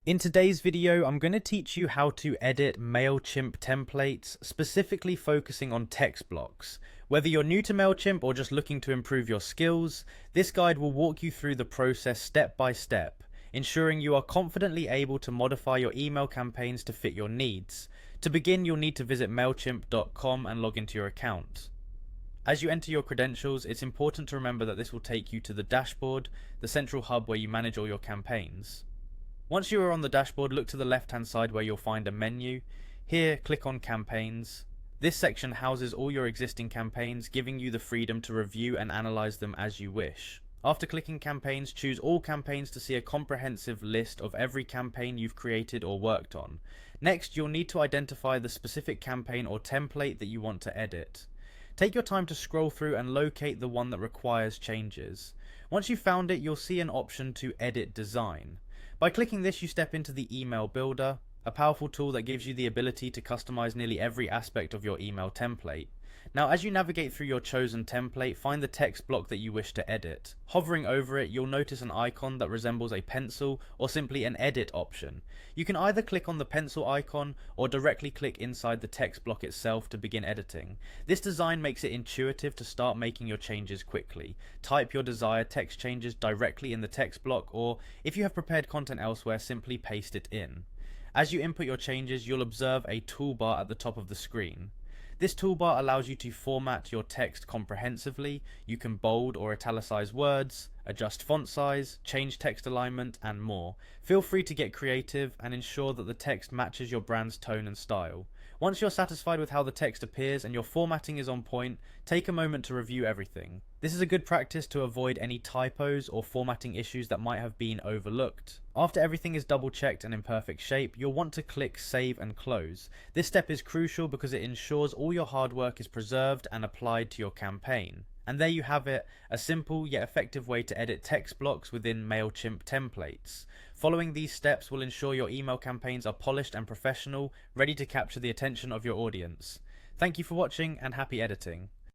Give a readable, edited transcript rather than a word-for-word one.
In today's video, I'm going to teach you how to edit Mailchimp templates, specifically focusing on text blocks. Whether you're new to Mailchimp or just looking to improve your skills, this guide will walk you through the process step by step, ensuring you are confidently able to modify your email campaigns to fit your needs. To begin, you'll need to visit Mailchimp.com and log into your account. As you enter your credentials, it's important to remember that this will take you to the dashboard, the central hub where you manage all your campaigns. Once you are on the dashboard, look to the left hand side where you'll find a menu. Here, click on Campaigns. This section houses all your existing campaigns, giving you the freedom to review and analyze them as you wish. After clicking Campaigns, choose All Campaigns to see a comprehensive list of every campaign you've created or worked on. Next, you'll need to identify the specific campaign or template that you want to edit. Take your time to scroll through and locate the one that requires changes. Once you've found it, you'll see an option to Edit Design. By clicking this, you step into the Email Builder, a powerful tool that gives you the ability to customize nearly every aspect of your email template. Now, as you navigate through your chosen template, find the text block that you wish to edit. Hovering over it, you'll notice an icon that resembles a pencil or simply an edit option. You can either click on the pencil icon or directly click inside the text block itself to begin editing. This design makes it intuitive to start making your changes quickly. Type your desired text changes directly in the text block, or if you have prepared content elsewhere, simply paste it in. As you input your changes, you'll observe a toolbar at the top of the screen. This toolbar allows you to format your text comprehensively. You can bold or italicize words, adjust font size, change text alignment, and more. Feel free to get creative and ensure that the text matches your brand's tone and style. Once you're satisfied with how the text appears and your formatting is on point, take a moment to review everything. This is a good practice to avoid any typos or formatting issues that might have been overlooked. After everything is double checked and in perfect shape, you'll want to click Save and Close. This step is crucial because it ensures all your hard work is preserved and applied to your campaign. And there you have it, a simple yet effective way to edit text blocks within Mailchimp templates. Following these steps will ensure your email campaigns are polished and professional, ready to capture the attention of your audience. Thank you for watching and happy editing.